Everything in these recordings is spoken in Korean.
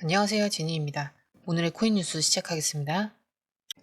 안녕하세요, 제니입니다. 오늘의 코인 뉴스 시작하겠습니다.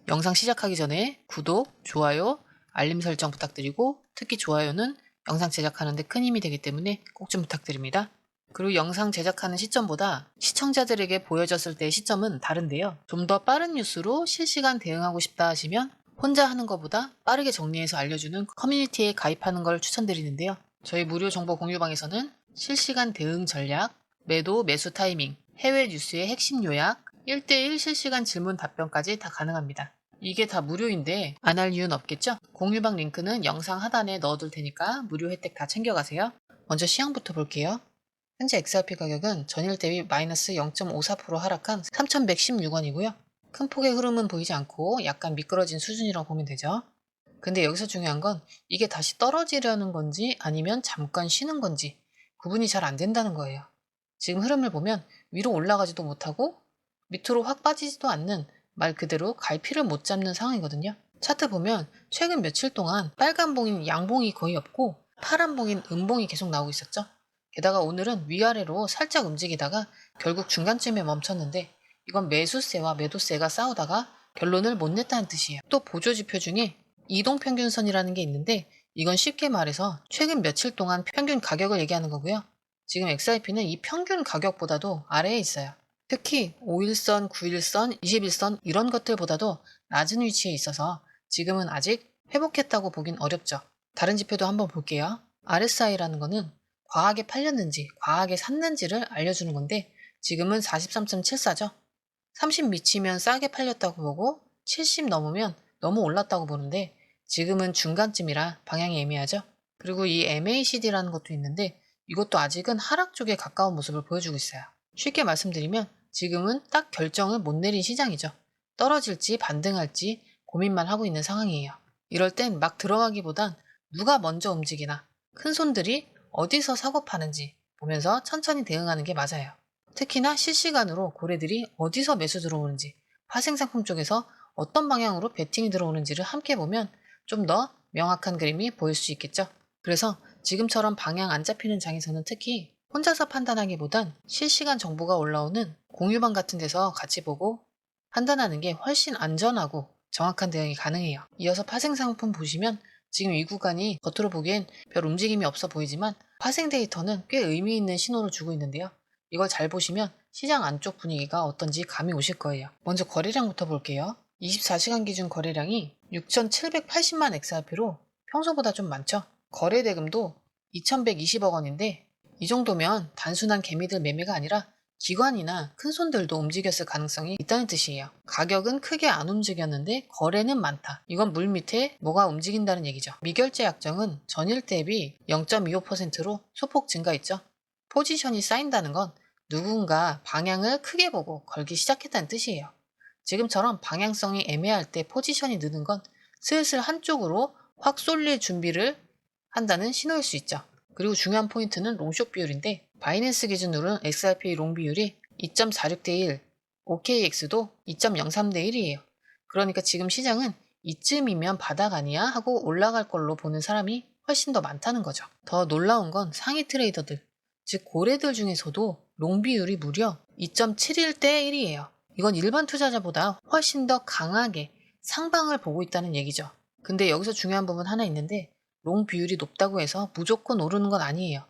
영상 시작하기 전에 구독, 좋아요, 알림 설정 부탁드리고 특히 좋아요는 영상 제작하는 데 큰 힘이 되기 때문에 꼭 좀 부탁드립니다. 그리고 영상 제작하는 시점보다 시청자들에게 보여졌을 때의 시점은 다른데요. 좀 더 빠른 뉴스로 실시간 대응하고 싶다 하시면 혼자 하는 것보다 빠르게 정리해서 알려주는 커뮤니티에 가입하는 걸 추천드리는데요. 저희 무료 정보 공유방에서는 실시간 대응 전략, 매도, 매수 타이밍, 해외 뉴스의 핵심 요약, 1대1 실시간 질문 답변까지 다 가능합니다. 이게 다 무료인데 안 할 이유는 없겠죠? 공유방 링크는 영상 하단에 넣어둘 테니까 무료 혜택 다 챙겨가세요. 먼저 시황부터 볼게요. 현재 XRP 가격은 전일 대비 마이너스 0.54% 하락한 3,116원이고요. 큰 폭의 흐름은 보이지 않고 약간 미끄러진 수준이라고 보면 되죠. 근데 여기서 중요한 건 이게 다시 떨어지려는 건지 아니면 잠깐 쉬는 건지 구분이 잘 안 된다는 거예요. 지금 흐름을 보면 위로 올라가지도 못하고 밑으로 확 빠지지도 않는 말 그대로 갈피를 못 잡는 상황이거든요. 차트 보면 최근 며칠 동안 빨간 봉인 양봉이 거의 없고 파란 봉인 음봉이 계속 나오고 있었죠. 게다가 오늘은 위아래로 살짝 움직이다가 결국 중간쯤에 멈췄는데 이건 매수세와 매도세가 싸우다가 결론을 못 냈다는 뜻이에요. 또 보조지표 중에 이동평균선이라는 게 있는데 이건 쉽게 말해서 최근 며칠 동안 평균 가격을 얘기하는 거고요. 지금 XRP는 이 평균 가격보다도 아래에 있어요. 특히 5일선, 9일선, 21선 이런 것들보다도 낮은 위치에 있어서 지금은 아직 회복했다고 보긴 어렵죠. 다른 지표도 한번 볼게요. RSI라는 거는 과하게 팔렸는지 과하게 샀는지를 알려주는 건데 지금은 43.74죠. 30 미치면 싸게 팔렸다고 보고 70 넘으면 너무 올랐다고 보는데 지금은 중간쯤이라 방향이 애매하죠. 그리고 이 MACD라는 것도 있는데 이것도 아직은 하락 쪽에 가까운 모습을 보여주고 있어요. 쉽게 말씀드리면 지금은 딱 결정을 못 내린 시장이죠. 떨어질지 반등할지 고민만 하고 있는 상황이에요. 이럴 땐 막 들어가기보단 누가 먼저 움직이나 큰 손들이 어디서 사고 파는지 보면서 천천히 대응하는 게 맞아요. 특히나 실시간으로 고래들이 어디서 매수 들어오는지, 파생상품 쪽에서 어떤 방향으로 베팅이 들어오는지를 함께 보면 좀 더 명확한 그림이 보일 수 있겠죠. 그래서 지금처럼 방향 안 잡히는 장에서는 특히 혼자서 판단하기보단 실시간 정보가 올라오는 공유방 같은 데서 같이 보고 판단하는 게 훨씬 안전하고 정확한 대응이 가능해요. 이어서 파생상품 보시면 지금 이 구간이 겉으로 보기엔 별 움직임이 없어 보이지만 파생 데이터는 꽤 의미 있는 신호를 주고 있는데요. 이걸 잘 보시면 시장 안쪽 분위기가 어떤지 감이 오실 거예요. 먼저 거래량부터 볼게요. 24시간 기준 거래량이 6,780만 XRP로 평소보다 좀 많죠. 거래 대금도 2,120억 원인데 이 정도면 단순한 개미들 매매가 아니라 기관이나 큰 손들도 움직였을 가능성이 있다는 뜻이에요. 가격은 크게 안 움직였는데 거래는 많다. 이건 물 밑에 뭐가 움직인다는 얘기죠. 미결제 약정은 전일 대비 0.25%로 소폭 증가했죠. 포지션이 쌓인다는 건 누군가 방향을 크게 보고 걸기 시작했다는 뜻이에요. 지금처럼 방향성이 애매할 때 포지션이 느는 건 슬슬 한쪽으로 확 쏠릴 준비를 한다는 신호일 수 있죠. 그리고 중요한 포인트는 롱숏 비율인데 바이낸스 기준으로는 XRP 롱 비율이 2.46대 1, OKX도 2.03대 1이에요. 그러니까 지금 시장은 이쯤이면 바닥 아니야 하고 올라갈 걸로 보는 사람이 훨씬 더 많다는 거죠. 더 놀라운 건 상위 트레이더들, 즉 고래들 중에서도 롱 비율이 무려 2.71대 1이에요. 이건 일반 투자자보다 훨씬 더 강하게 상방을 보고 있다는 얘기죠. 근데 여기서 중요한 부분 하나 있는데 롱 비율이 높다고 해서 무조건 오르는 건 아니에요.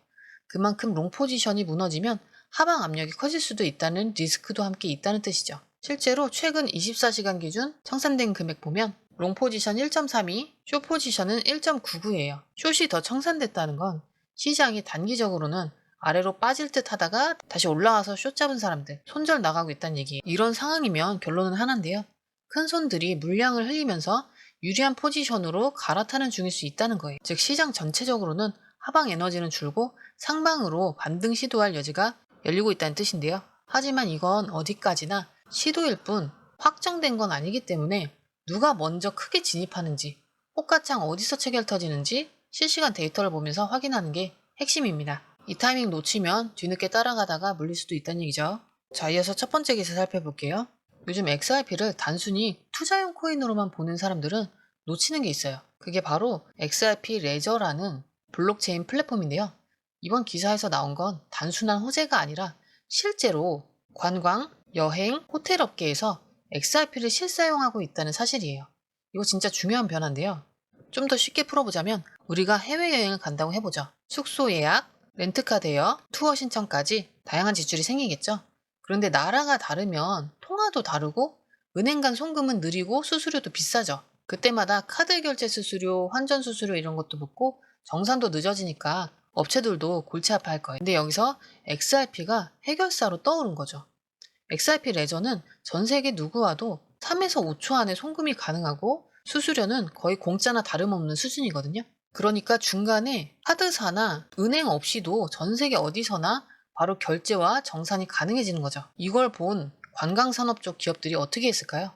그만큼 롱 포지션이 무너지면 하방 압력이 커질 수도 있다는 리스크도 함께 있다는 뜻이죠. 실제로 최근 24시간 기준 청산된 금액 보면 롱 포지션 1.32, 숏 포지션은 1.99예요. 숏이 더 청산됐다는 건 시장이 단기적으로는 아래로 빠질 듯 하다가 다시 올라와서 숏 잡은 사람들 손절 나가고 있다는 얘기예요. 이런 상황이면 결론은 하나인데요. 큰 손들이 물량을 흘리면서 유리한 포지션으로 갈아타는 중일 수 있다는 거예요. 즉 시장 전체적으로는 하방 에너지는 줄고 상방으로 반등 시도할 여지가 열리고 있다는 뜻인데요. 하지만 이건 어디까지나 시도일 뿐 확정된 건 아니기 때문에 누가 먼저 크게 진입하는지 꽃가창 어디서 체결 터지는지 실시간 데이터를 보면서 확인하는 게 핵심입니다. 이 타이밍 놓치면 뒤늦게 따라가다가 물릴 수도 있다는 얘기죠. 자, 이어서 첫 번째 기사 살펴볼게요. 요즘 XRP를 단순히 투자용 코인으로만 보는 사람들은 놓치는 게 있어요. 그게 바로 XRP 레저라는 블록체인 플랫폼인데요. 이번 기사에서 나온 건 단순한 호재가 아니라 실제로 관광, 여행, 호텔 업계에서 XRP를 실사용하고 있다는 사실이에요. 이거 진짜 중요한 변화인데요. 좀 더 쉽게 풀어보자면 우리가 해외여행을 간다고 해보죠. 숙소 예약, 렌트카 대여, 투어 신청까지 다양한 지출이 생기겠죠. 그런데 나라가 다르면 통화도 다르고 은행 간 송금은 느리고 수수료도 비싸죠. 그때마다 카드 결제 수수료, 환전 수수료 이런 것도 붙고 정산도 늦어지니까 업체들도 골치 아파할 거예요. 근데 여기서 XRP가 해결사로 떠오른 거죠. XRP 레저는 전 세계 누구와도 3에서 5초 안에 송금이 가능하고 수수료는 거의 공짜나 다름없는 수준이거든요. 그러니까 중간에 카드사나 은행 없이도 전 세계 어디서나 바로 결제와 정산이 가능해지는 거죠. 이걸 본 관광산업 쪽 기업들이 어떻게 했을까요?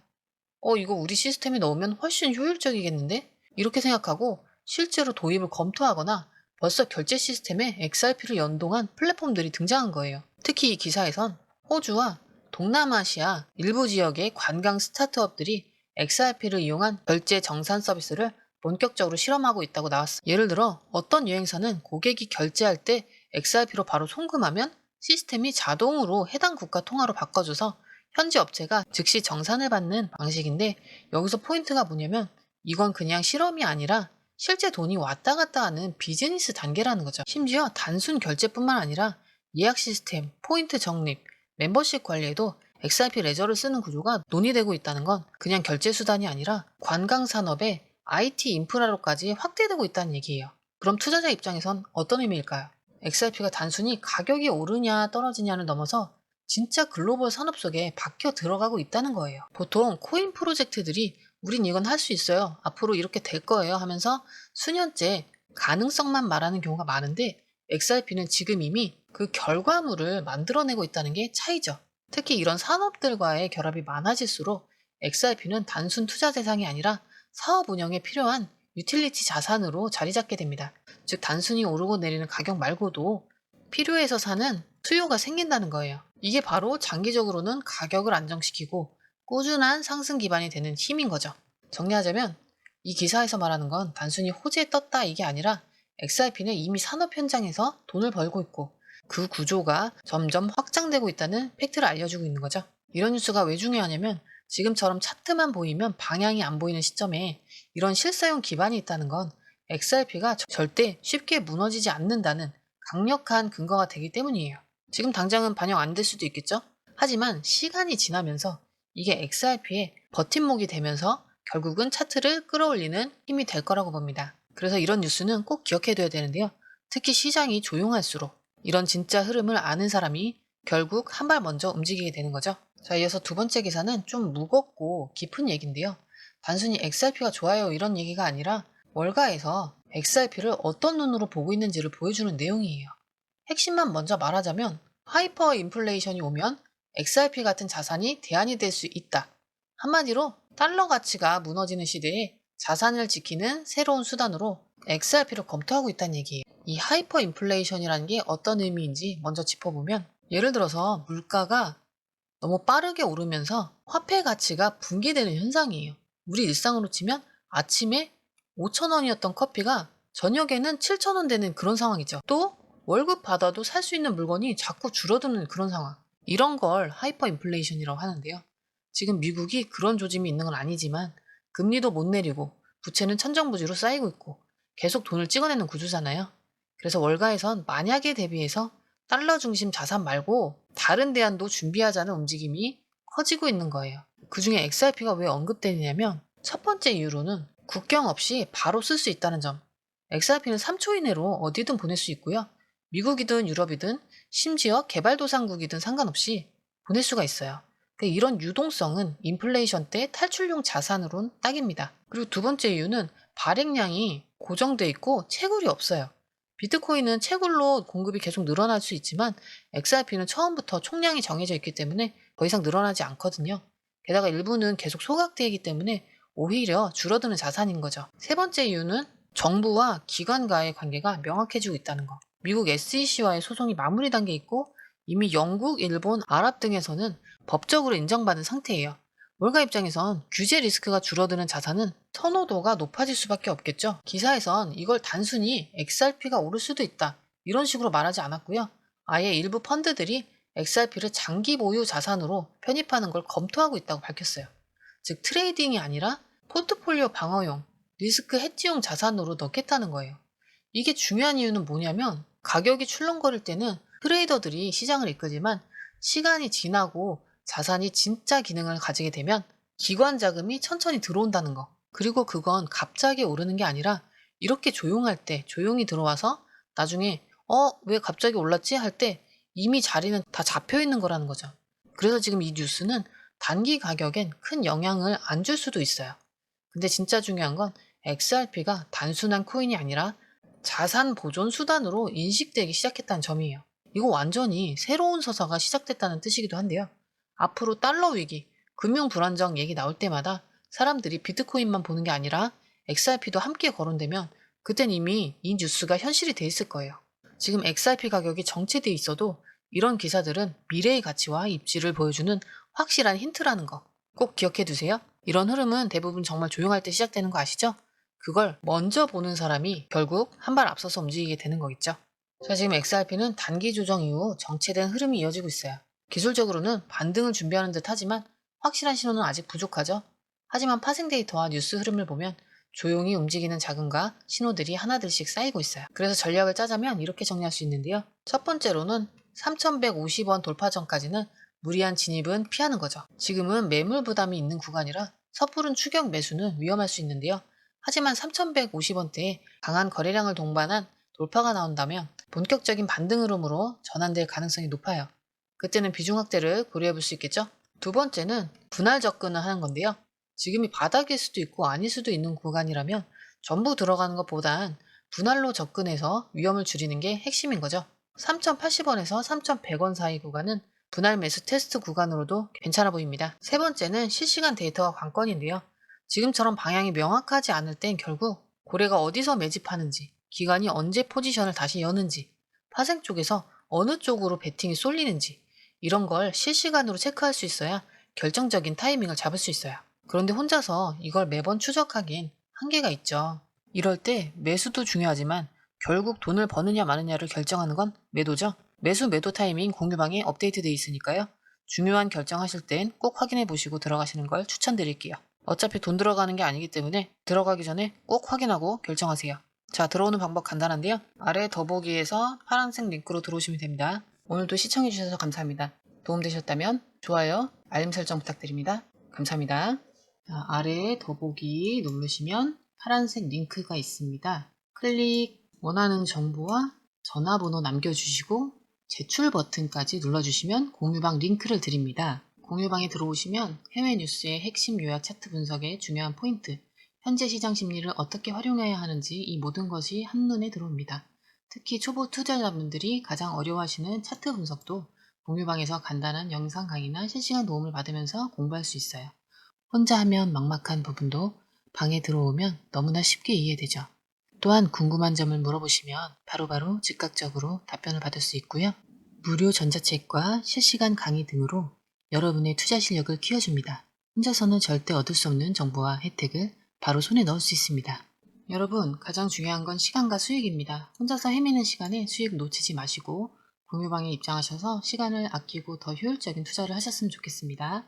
이거 우리 시스템에 넣으면 훨씬 효율적이겠는데? 이렇게 생각하고 실제로 도입을 검토하거나 벌써 결제 시스템에 XRP를 연동한 플랫폼들이 등장한 거예요. 특히 이 기사에선 호주와 동남아시아 일부 지역의 관광 스타트업들이 XRP를 이용한 결제 정산 서비스를 본격적으로 실험하고 있다고 나왔어요. 예를 들어 어떤 여행사는 고객이 결제할 때 XRP로 바로 송금하면 시스템이 자동으로 해당 국가 통화로 바꿔줘서 현지 업체가 즉시 정산을 받는 방식인데, 여기서 포인트가 뭐냐면 이건 그냥 실험이 아니라 실제 돈이 왔다 갔다 하는 비즈니스 단계라는 거죠. 심지어 단순 결제뿐만 아니라 예약 시스템, 포인트 적립, 멤버십 관리에도 XRP 레저를 쓰는 구조가 논의되고 있다는 건 그냥 결제 수단이 아니라 관광 산업의 IT 인프라로까지 확대되고 있다는 얘기예요. 그럼 투자자 입장에선 어떤 의미일까요? XRP가 단순히 가격이 오르냐 떨어지냐를 넘어서 진짜 글로벌 산업 속에 박혀 들어가고 있다는 거예요. 보통 코인 프로젝트들이 우린 이건 할 수 있어요, 앞으로 이렇게 될 거예요 하면서 수년째 가능성만 말하는 경우가 많은데, XRP는 지금 이미 그 결과물을 만들어내고 있다는 게 차이죠. 특히 이런 산업들과의 결합이 많아질수록 XRP는 단순 투자 대상이 아니라 사업 운영에 필요한 유틸리티 자산으로 자리 잡게 됩니다. 즉 단순히 오르고 내리는 가격 말고도 필요해서 사는 수요가 생긴다는 거예요. 이게 바로 장기적으로는 가격을 안정시키고 꾸준한 상승 기반이 되는 힘인 거죠. 정리하자면 이 기사에서 말하는 건 단순히 호재에 떴다 이게 아니라 XRP는 이미 산업 현장에서 돈을 벌고 있고 그 구조가 점점 확장되고 있다는 팩트를 알려주고 있는 거죠. 이런 뉴스가 왜 중요하냐면 지금처럼 차트만 보이면 방향이 안 보이는 시점에 이런 실사용 기반이 있다는 건 XRP가 절대 쉽게 무너지지 않는다는 강력한 근거가 되기 때문이에요. 지금 당장은 반영 안 될 수도 있겠죠? 하지만 시간이 지나면서 이게 XRP의 버팀목이 되면서 결국은 차트를 끌어올리는 힘이 될 거라고 봅니다. 그래서 이런 뉴스는 꼭 기억해둬야 되는데요. 특히 시장이 조용할수록 이런 진짜 흐름을 아는 사람이 결국 한 발 먼저 움직이게 되는 거죠. 자, 이어서 두 번째 기사는 좀 무겁고 깊은 얘기인데요. 단순히 XRP가 좋아요 이런 얘기가 아니라 월가에서 XRP를 어떤 눈으로 보고 있는지를 보여주는 내용이에요. 핵심만 먼저 말하자면 하이퍼 인플레이션이 오면 XRP 같은 자산이 대안이 될 수 있다. 한마디로 달러 가치가 무너지는 시대에 자산을 지키는 새로운 수단으로 XRP를 검토하고 있다는 얘기예요. 이 하이퍼 인플레이션이라는 게 어떤 의미인지 먼저 짚어보면, 예를 들어서 물가가 너무 빠르게 오르면서 화폐 가치가 붕괴되는 현상이에요. 우리 일상으로 치면 아침에 5,000원이었던 커피가 저녁에는 7,000원 되는 그런 상황이죠. 또 월급 받아도 살 수 있는 물건이 자꾸 줄어드는 그런 상황. 이런 걸 하이퍼 인플레이션이라고 하는데요. 지금 미국이 그런 조짐이 있는 건 아니지만 금리도 못 내리고 부채는 천정부지로 쌓이고 있고 계속 돈을 찍어내는 구조잖아요. 그래서 월가에선 만약에 대비해서 달러 중심 자산 말고 다른 대안도 준비하자는 움직임이 커지고 있는 거예요. 그중에 XRP가 왜 언급되느냐면 첫 번째 이유로는 국경 없이 바로 쓸 수 있다는 점. XRP는 3초 이내로 어디든 보낼 수 있고요. 미국이든 유럽이든 심지어 개발도상국이든 상관없이 보낼 수가 있어요. 이런 유동성은 인플레이션 때 탈출용 자산으론 딱입니다. 그리고 두 번째 이유는 발행량이 고정돼 있고 채굴이 없어요. 비트코인은 채굴로 공급이 계속 늘어날 수 있지만 XRP는 처음부터 총량이 정해져 있기 때문에 더 이상 늘어나지 않거든요. 게다가 일부는 계속 소각되기 때문에 오히려 줄어드는 자산인 거죠. 세 번째 이유는 정부와 기관과의 관계가 명확해지고 있다는 거. 미국 SEC와의 소송이 마무리 단계에 있고 이미 영국, 일본, 아랍 등에서는 법적으로 인정받은 상태예요. 월가 입장에선 규제 리스크가 줄어드는 자산은 선호도가 높아질 수밖에 없겠죠. 기사에선 이걸 단순히 XRP가 오를 수도 있다 이런 식으로 말하지 않았고요. 아예 일부 펀드들이 XRP를 장기 보유 자산으로 편입하는 걸 검토하고 있다고 밝혔어요. 즉 트레이딩이 아니라 포트폴리오 방어용, 리스크 해지용 자산으로 넣겠다는 거예요. 이게 중요한 이유는 뭐냐면 가격이 출렁거릴 때는 트레이더들이 시장을 이끌지만 시간이 지나고 자산이 진짜 기능을 가지게 되면 기관 자금이 천천히 들어온다는 거. 그리고 그건 갑자기 오르는 게 아니라 이렇게 조용할 때 조용히 들어와서 나중에 왜 갑자기 올랐지? 할 때 이미 자리는 다 잡혀 있는 거라는 거죠. 그래서 지금 이 뉴스는 단기 가격엔 큰 영향을 안 줄 수도 있어요. 근데 진짜 중요한 건 XRP가 단순한 코인이 아니라 자산 보존 수단으로 인식되기 시작했다는 점이에요. 이거 완전히 새로운 서사가 시작됐다는 뜻이기도 한데요. 앞으로 달러 위기, 금융 불안정 얘기 나올 때마다 사람들이 비트코인만 보는 게 아니라 XRP도 함께 거론되면 그땐 이미 이 뉴스가 현실이 돼 있을 거예요. 지금 XRP 가격이 정체돼 있어도 이런 기사들은 미래의 가치와 입지를 보여주는 확실한 힌트라는 거 꼭 기억해 두세요. 이런 흐름은 대부분 정말 조용할 때 시작되는 거 아시죠? 그걸 먼저 보는 사람이 결국 한 발 앞서서 움직이게 되는 거겠죠. 자, 지금 XRP는 단기 조정 이후 정체된 흐름이 이어지고 있어요. 기술적으로는 반등을 준비하는 듯 하지만 확실한 신호는 아직 부족하죠. 하지만 파생 데이터와 뉴스 흐름을 보면 조용히 움직이는 자금과 신호들이 하나둘씩 쌓이고 있어요. 그래서 전략을 짜자면 이렇게 정리할 수 있는데요. 첫 번째로는 3,150원 돌파 전까지는 무리한 진입은 피하는 거죠. 지금은 매물 부담이 있는 구간이라 섣부른 추격 매수는 위험할 수 있는데요. 하지만 3,150원대에 강한 거래량을 동반한 돌파가 나온다면 본격적인 반등 흐름으로 전환될 가능성이 높아요. 그때는 비중 확대를 고려해 볼 수 있겠죠? 두 번째는 분할 접근을 하는 건데요. 지금이 바닥일 수도 있고 아닐 수도 있는 구간이라면 전부 들어가는 것보단 분할로 접근해서 위험을 줄이는 게 핵심인 거죠. 3,080원에서 3,100원 사이 구간은 분할 매수 테스트 구간으로도 괜찮아 보입니다. 세 번째는 실시간 데이터와 관건인데요. 지금처럼 방향이 명확하지 않을 땐 결국 고래가 어디서 매집하는지, 기관이 언제 포지션을 다시 여는지, 파생 쪽에서 어느 쪽으로 베팅이 쏠리는지 이런 걸 실시간으로 체크할 수 있어야 결정적인 타이밍을 잡을 수 있어요. 그런데 혼자서 이걸 매번 추적하기엔 한계가 있죠. 이럴 때 매수도 중요하지만 결국 돈을 버느냐 마느냐를 결정하는 건 매도죠. 매도 타이밍 공유방에 업데이트되어 있으니까요. 중요한 결정하실 땐 꼭 확인해 보시고 들어가시는 걸 추천드릴게요. 어차피 돈 들어가는 게 아니기 때문에 들어가기 전에 꼭 확인하고 결정하세요. 자, 들어오는 방법 간단한데요. 아래 더보기에서 파란색 링크로 들어오시면 됩니다. 오늘도 시청해 주셔서 감사합니다. 도움되셨다면 좋아요, 알림 설정 부탁드립니다. 감사합니다. 자, 아래 더보기 누르시면 파란색 링크가 있습니다. 원하는 정보와 전화번호 남겨주시고 제출 버튼까지 눌러주시면 공유방 링크를 드립니다. 공유방에 들어오시면 해외 뉴스의 핵심 요약 차트 분석의 중요한 포인트, 현재 시장 심리를 어떻게 활용해야 하는지 이 모든 것이 한눈에 들어옵니다. 특히 초보 투자자분들이 가장 어려워하시는 차트 분석도 공유방에서 간단한 영상 강의나 실시간 도움을 받으면서 공부할 수 있어요. 혼자 하면 막막한 부분도 방에 들어오면 너무나 쉽게 이해되죠. 또한 궁금한 점을 물어보시면 바로바로 즉각적으로 답변을 받을 수 있고요. 무료 전자책과 실시간 강의 등으로 여러분의 투자 실력을 키워줍니다. 혼자서는 절대 얻을 수 없는 정보와 혜택을 바로 손에 넣을 수 있습니다. 여러분, 가장 중요한 건 시간과 수익입니다. 혼자서 헤매는 시간에 수익 놓치지 마시고 공유방에 입장하셔서 시간을 아끼고 더 효율적인 투자를 하셨으면 좋겠습니다.